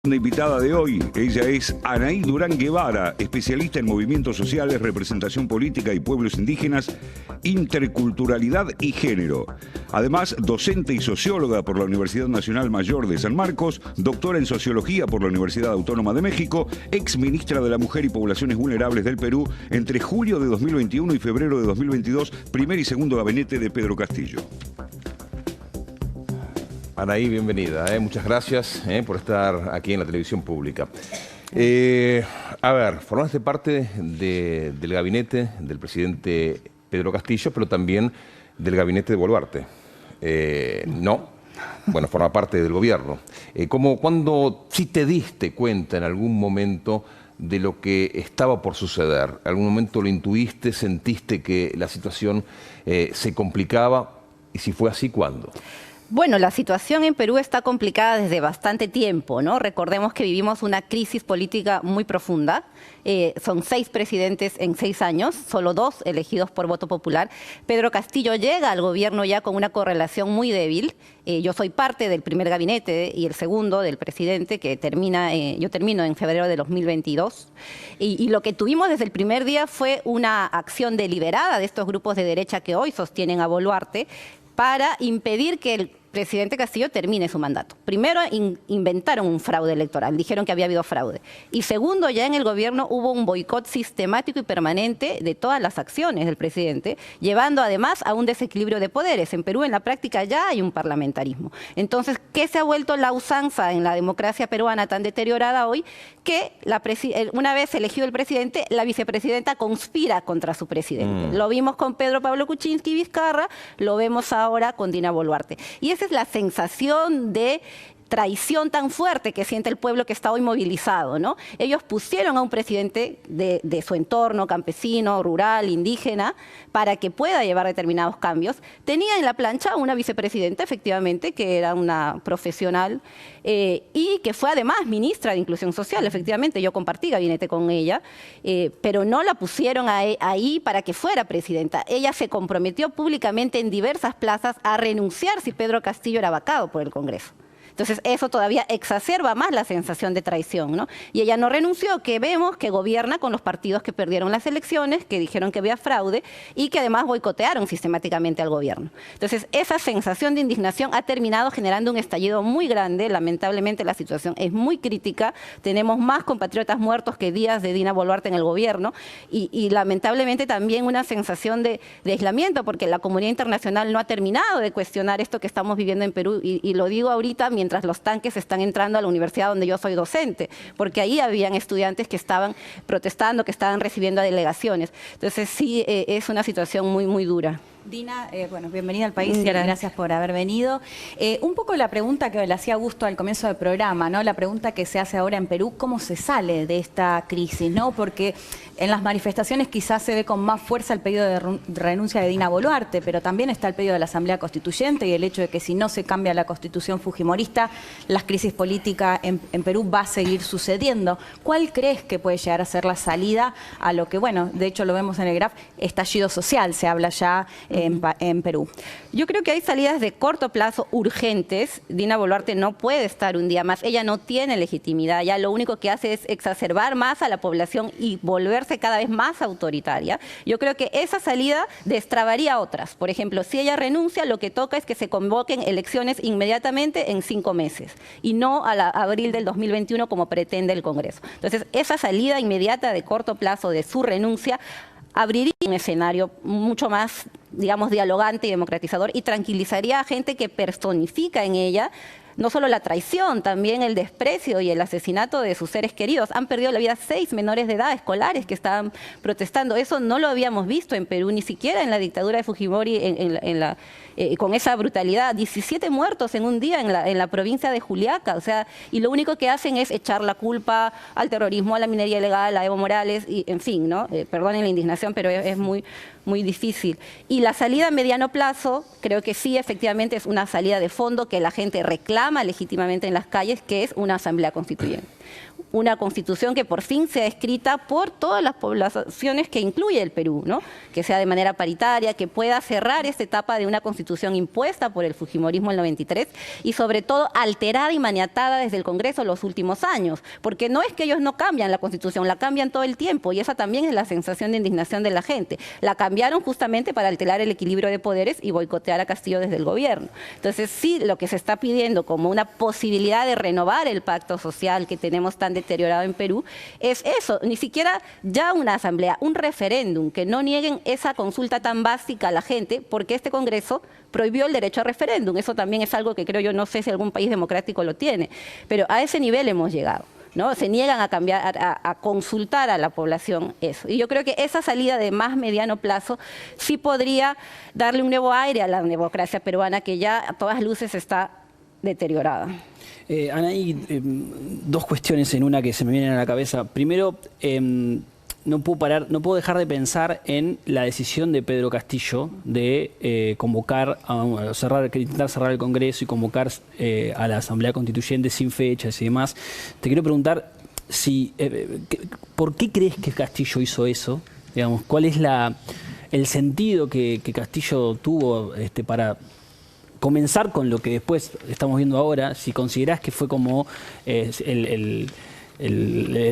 La invitada de hoy, ella es Anaí Durán Guevara, especialista en movimientos sociales, representación política y pueblos indígenas, interculturalidad y género. Además, docente y socióloga por la Universidad Nacional Mayor de San Marcos, doctora en sociología por la Universidad Autónoma de México, ex ministra de la Mujer y Poblaciones Vulnerables del Perú entre julio de 2021 y febrero de 2022, primer y segundo gabinete de Pedro Castillo. Anaí, bienvenida. Muchas gracias por estar aquí en la televisión pública. A ver, formaste parte del gabinete del presidente Pedro Castillo, pero también del gabinete de Boluarte. No, bueno, forma parte del gobierno. ¿Cuándo sí te diste cuenta en algún momento de lo que estaba por suceder? ¿Algún momento lo intuiste, sentiste que la situación se complicaba? Y si fue así, ¿cuándo? Bueno, la situación en Perú está complicada desde bastante tiempo, ¿no? Recordemos que vivimos una crisis política muy profunda. Son 6 presidentes en 6 años, solo 2 elegidos por voto popular. Pedro Castillo llega al gobierno ya con una correlación muy débil. Yo soy parte del primer gabinete y el segundo del presidente, que yo termino en febrero de 2022. Y lo que tuvimos desde el primer día fue una acción deliberada de estos grupos de derecha que hoy sostienen a Boluarte para impedir que el presidente Castillo termine su mandato. Primero, inventaron un fraude electoral, dijeron que había habido fraude. Y segundo, ya en el gobierno hubo un boicot sistemático y permanente de todas las acciones del presidente, llevando además a un desequilibrio de poderes. En Perú, en la práctica, ya hay un parlamentarismo. Entonces, ¿qué se ha vuelto la usanza en la democracia peruana tan deteriorada hoy? Que una vez elegido el presidente, la vicepresidenta conspira contra su presidente. Lo vimos con Pedro Pablo Kuczynski Vizcarra, lo vemos ahora con Dina Boluarte. Y esa es la sensación de traición tan fuerte que siente el pueblo que está hoy movilizado, ¿no? Ellos pusieron a un presidente de su entorno campesino, rural, indígena, para que pueda llevar determinados cambios. Tenía en la plancha una vicepresidenta, efectivamente, que era una profesional y que fue además ministra de Inclusión Social. Efectivamente, yo compartí gabinete con ella, pero no la pusieron ahí para que fuera presidenta. Ella se comprometió públicamente en diversas plazas a renunciar si Pedro Castillo era vacado por el Congreso. Entonces, eso todavía exacerba más la sensación de traición, ¿no? Y ella no renunció, que vemos que gobierna con los partidos que perdieron las elecciones, que dijeron que había fraude y que además boicotearon sistemáticamente al gobierno. Entonces, esa sensación de indignación ha terminado generando un estallido muy grande. Lamentablemente, la situación es muy crítica. Tenemos más compatriotas muertos que días de Dina Boluarte en el gobierno y lamentablemente también una sensación de aislamiento, porque la comunidad internacional no ha terminado de cuestionar esto que estamos viviendo en Perú. Y lo digo ahorita mientras los tanques están entrando a la universidad donde yo soy docente, porque ahí habían estudiantes que estaban protestando, que estaban recibiendo a delegaciones. Entonces sí, es una situación muy, muy dura. Dina, bueno, bienvenida al país y gracias por haber venido. Un poco la pregunta que le hacía Augusto al comienzo del programa, ¿no? La pregunta que se hace ahora en Perú, ¿cómo se sale de esta crisis, ¿no? Porque en las manifestaciones quizás se ve con más fuerza el pedido de renuncia de Dina Boluarte, pero también está el pedido de la Asamblea Constituyente y el hecho de que si no se cambia la Constitución fujimorista, la crisis política en Perú va a seguir sucediendo. ¿Cuál crees que puede llegar a ser la salida a lo que, bueno, de hecho lo vemos en el graf, estallido social, se habla ya en Perú? Yo creo que hay salidas de corto plazo urgentes. Dina Boluarte no puede estar un día más. Ella no tiene legitimidad. Ya lo único que hace es exacerbar más a la población y volverse cada vez más autoritaria. Yo creo que esa salida destrabaría otras. Por ejemplo, si ella renuncia, lo que toca es que se convoquen elecciones inmediatamente en 5 meses y no a abril del 2021 como pretende el Congreso. Entonces, esa salida inmediata de corto plazo de su renuncia abriría un escenario mucho más, digamos, dialogante y democratizador y tranquilizaría a gente que personifica en ella no solo la traición, también el desprecio y el asesinato de sus seres queridos. Han perdido la vida 6 menores de edad, escolares, que estaban protestando. Eso no lo habíamos visto en Perú, ni siquiera en la dictadura de Fujimori, con esa brutalidad. 17 muertos en un día en la provincia de Juliaca. O sea, y lo único que hacen es echar la culpa al terrorismo, a la minería ilegal, a Evo Morales, y en fin, ¿no? Perdonen la indignación, pero es muy, muy difícil. Y la salida a mediano plazo, creo que sí, efectivamente, es una salida de fondo que la gente reclama reclama legítimamente en las calles, que es una asamblea constituyente. Una constitución que por fin sea escrita por todas las poblaciones que incluye el Perú, ¿no? Que sea de manera paritaria, que pueda cerrar esta etapa de una constitución impuesta por el fujimorismo en el 93 y sobre todo alterada y maniatada desde el Congreso los últimos años, porque no es que ellos no cambian la constitución, la cambian todo el tiempo y esa también es la sensación de indignación de la gente. La cambiaron justamente para alterar el equilibrio de poderes y boicotear a Castillo desde el gobierno. Entonces sí, lo que se está pidiendo como una posibilidad de renovar el pacto social que tenemos tan deteriorado en Perú, es eso, ni siquiera ya una asamblea, un referéndum, que no nieguen esa consulta tan básica a la gente, porque este Congreso prohibió el derecho a referéndum. Eso también es algo que creo yo, no sé si algún país democrático lo tiene, pero a ese nivel hemos llegado, ¿no? Se niegan a cambiar, a consultar a la población eso. Y yo creo que esa salida de más mediano plazo sí podría darle un nuevo aire a la democracia peruana, que ya a todas luces está deteriorada. Anaí, dos cuestiones en una que se me vienen a la cabeza. Primero, no puedo dejar de pensar en la decisión de Pedro Castillo de convocar, intentar cerrar el Congreso y convocar a la Asamblea Constituyente sin fechas y demás. Te quiero preguntar ¿por qué crees que Castillo hizo eso? Digamos, ¿cuál es el sentido que Castillo tuvo para comenzar con lo que después estamos viendo ahora? Si considerás que fue como el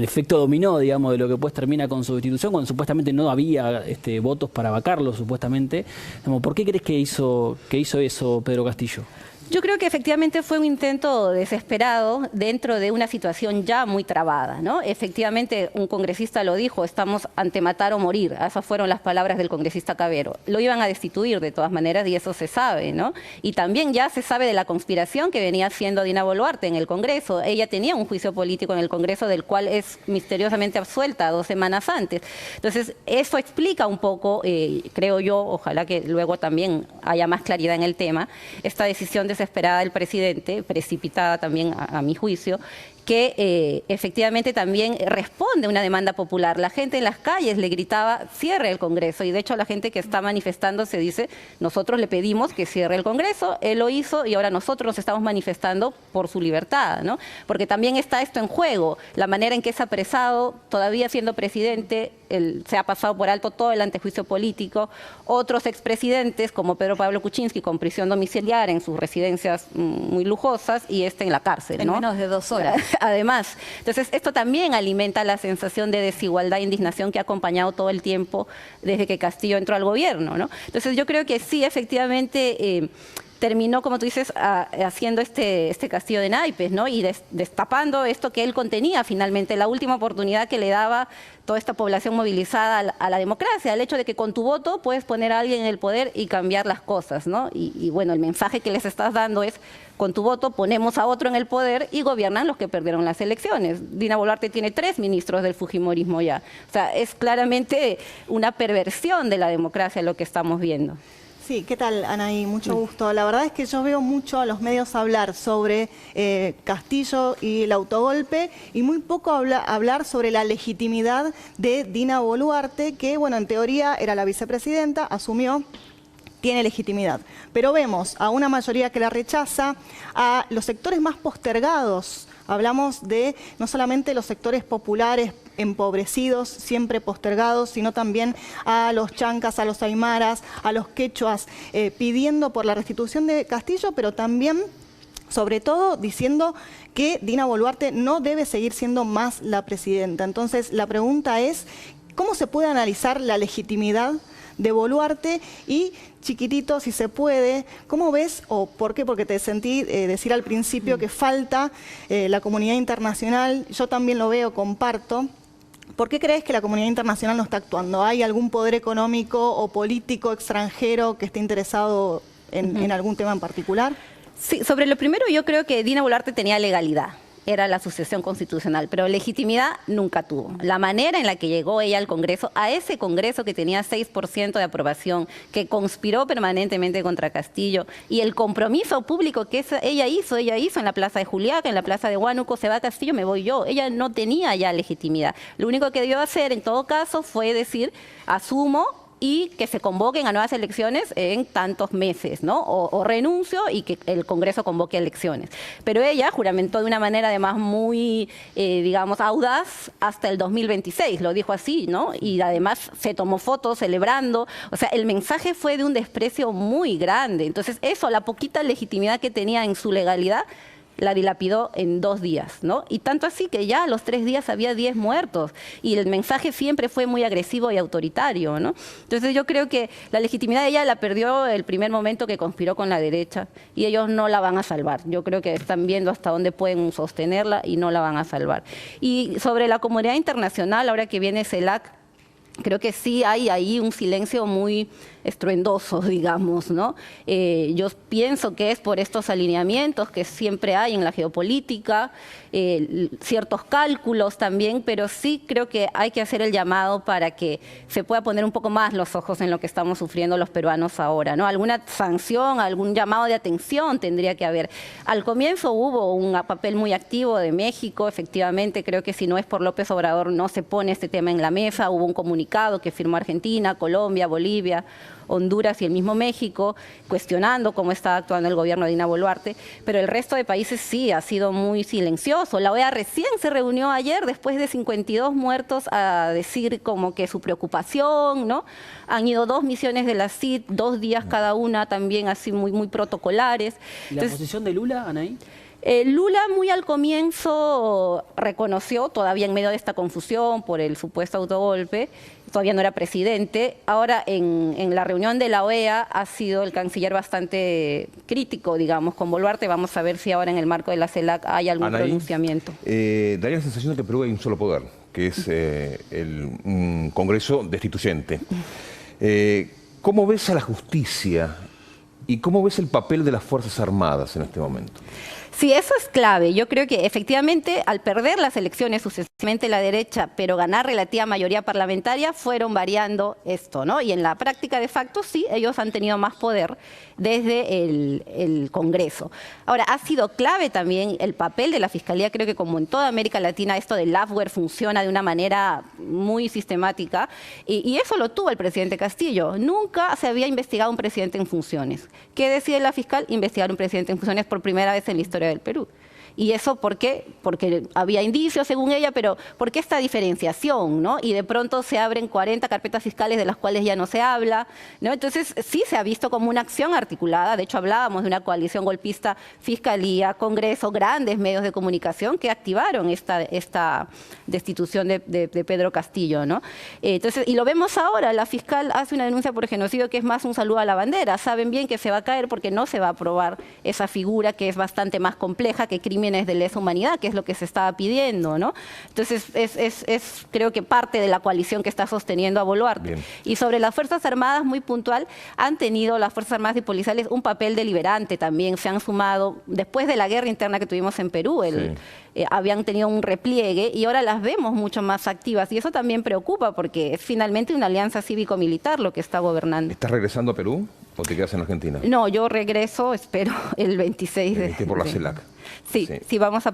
efecto dominó, digamos, de lo que después termina con su destitución, cuando supuestamente no había votos para vacarlo, supuestamente. Digamos, ¿por qué crees que hizo eso Pedro Castillo? Yo creo que efectivamente fue un intento desesperado dentro de una situación ya muy trabada, ¿no? Efectivamente, un congresista lo dijo, estamos ante matar o morir. Esas fueron las palabras del congresista Cavero. Lo iban a destituir de todas maneras y eso se sabe, ¿no? Y también ya se sabe de la conspiración que venía haciendo Dina Boluarte en el Congreso. Ella tenía un juicio político en el Congreso del cual es misteriosamente absuelta 2 semanas antes. Entonces, eso explica un poco, creo yo, ojalá que luego también haya más claridad en el tema, esta decisión desesperada del presidente, precipitada también a mi juicio, que efectivamente también responde a una demanda popular. La gente en las calles le gritaba, cierre el Congreso, y de hecho la gente que está manifestando se dice, nosotros le pedimos que cierre el Congreso, él lo hizo y ahora nosotros nos estamos manifestando por su libertad, ¿no? Porque también está esto en juego, la manera en que es apresado, todavía siendo presidente, se ha pasado por alto todo el antejuicio político, otros expresidentes como Pedro Pablo Kuczynski con prisión domiciliaria en sus residencias muy lujosas y en la cárcel, ¿no? En menos de 2 horas. Además, entonces esto también alimenta la sensación de desigualdad e indignación que ha acompañado todo el tiempo desde que Castillo entró al gobierno, ¿no? Entonces yo creo que sí, efectivamente, terminó, como tú dices, haciendo este castillo de naipes, ¿no? Y destapando esto que él contenía finalmente, la última oportunidad que le daba toda esta población movilizada a la democracia, el hecho de que con tu voto puedes poner a alguien en el poder y cambiar las cosas, ¿no? Y bueno, el mensaje que les estás dando es, con tu voto ponemos a otro en el poder y gobiernan los que perdieron las elecciones. Dina Boluarte tiene 3 ministros del fujimorismo ya. O sea, es claramente una perversión de la democracia lo que estamos viendo. Sí, ¿qué tal, Anaí? Mucho gusto. La verdad es que yo veo mucho a los medios hablar sobre Castillo y el autogolpe y muy poco hablar sobre la legitimidad de Dina Boluarte, que, bueno, en teoría era la vicepresidenta, asumió, tiene legitimidad. Pero vemos a una mayoría que la rechaza, a los sectores más postergados. Hablamos de no solamente los sectores populares empobrecidos, siempre postergados, sino también a los chancas, a los aymaras, a los quechuas, pidiendo por la restitución de Castillo, pero también, sobre todo, diciendo que Dina Boluarte no debe seguir siendo más la presidenta. Entonces, la pregunta es, ¿cómo se puede analizar la legitimidad de Boluarte? Y, chiquitito, si se puede, ¿cómo ves, o por qué? Porque te sentí decir al principio que falta la comunidad internacional, yo también lo veo, comparto. ¿Por qué crees que la comunidad internacional no está actuando? ¿Hay algún poder económico o político extranjero que esté interesado en algún tema en particular? Sí, sobre lo primero yo creo que Dina Boluarte tenía legalidad. Era la sucesión constitucional, pero legitimidad nunca tuvo. La manera en la que llegó ella al Congreso, a ese Congreso que tenía 6% de aprobación, que conspiró permanentemente contra Castillo, y el compromiso público que ella hizo en la Plaza de Juliaca, en la Plaza de Huánuco, se va Castillo, me voy yo. Ella no tenía ya legitimidad. Lo único que debió hacer, en todo caso, fue decir, asumo y que se convoquen a nuevas elecciones en tantos meses, ¿no? O renuncio y que el Congreso convoque a elecciones. Pero ella juramentó de una manera además muy, digamos, audaz hasta el 2026, lo dijo así, ¿no? Y además se tomó fotos celebrando, o sea, el mensaje fue de un desprecio muy grande. Entonces eso, la poquita legitimidad que tenía en su legalidad, la dilapidó en 2 días, ¿no? Y tanto así que ya a los 3 días había 10 muertos y el mensaje siempre fue muy agresivo y autoritario, ¿no? Entonces yo creo que la legitimidad de ella la perdió el primer momento que conspiró con la derecha y ellos no la van a salvar. Yo creo que están viendo hasta dónde pueden sostenerla y no la van a salvar. Y sobre la comunidad internacional, ahora que viene CELAC, creo que sí hay ahí un silencio muy estruendoso, digamos, ¿no? Yo pienso que es por estos alineamientos que siempre hay en la geopolítica, ciertos cálculos también, pero sí creo que hay que hacer el llamado para que se pueda poner un poco más los ojos en lo que estamos sufriendo los peruanos ahora, ¿no? Alguna sanción, algún llamado de atención tendría que haber. Al comienzo hubo un papel muy activo de México, efectivamente, creo que si no es por López Obrador no se pone este tema en la mesa, hubo un comunicado que firmó Argentina, Colombia, Bolivia, Honduras y el mismo México, cuestionando cómo está actuando el gobierno de Dina Boluarte, pero el resto de países sí ha sido muy silencioso. La OEA recién se reunió ayer, después de 52 muertos, a decir como que su preocupación, ¿no? Han ido 2 misiones de la CID, 2 días cada una, también así muy protocolares. ¿Y la posición de Lula, Anaí? Lula muy al comienzo reconoció, todavía en medio de esta confusión por el supuesto autogolpe, todavía no era presidente. Ahora en la reunión de la OEA ha sido el canciller bastante crítico, digamos, con Boluarte. Vamos a ver si ahora en el marco de la CELAC hay algún pronunciamiento. Daría la sensación de que en Perú hay un solo poder, que es un Congreso destituyente. ¿Cómo ves a la justicia y cómo ves el papel de las Fuerzas Armadas en este momento? Sí, eso es clave. Yo creo que efectivamente al perder las elecciones sucesivamente la derecha, pero ganar relativa mayoría parlamentaria, fueron variando esto, ¿no? Y en la práctica de facto sí, ellos han tenido más poder desde el Congreso. Ahora, ha sido clave también el papel de la Fiscalía. Creo que como en toda América Latina esto del Lawfare funciona de una manera muy sistemática y eso lo tuvo el presidente Castillo. Nunca se había investigado un presidente en funciones. ¿Qué decide la fiscal? Investigar un presidente en funciones por primera vez en la historia del Perú. ¿Y eso por qué? Porque había indicios, según ella, pero ¿por qué esta diferenciación, no? Y de pronto se abren 40 carpetas fiscales de las cuales ya no se habla, ¿no? Entonces sí se ha visto como una acción articulada. De hecho, hablábamos de una coalición golpista, Fiscalía, Congreso, grandes medios de comunicación que activaron esta destitución de Pedro Castillo, ¿no? Entonces, y lo vemos ahora, la fiscal hace una denuncia por genocidio que es más un saludo a la bandera. Saben bien que se va a caer porque no se va a aprobar esa figura que es bastante más compleja que crímenes de lesa humanidad, que es lo que se estaba pidiendo, ¿no? Entonces, es creo que parte de la coalición que está sosteniendo a Boluarte. Bien. Y sobre las Fuerzas Armadas, muy puntual, han tenido las Fuerzas Armadas y policiales un papel deliberante también. Se han sumado, después de la guerra interna que tuvimos en Perú, habían tenido un repliegue y ahora las vemos mucho más activas. Y eso también preocupa porque es finalmente una alianza cívico-militar lo que está gobernando. ¿Estás regresando a Perú o te quedas en Argentina? No, yo regreso, espero, el 26 de... Por la CELAC. Sí, vamos a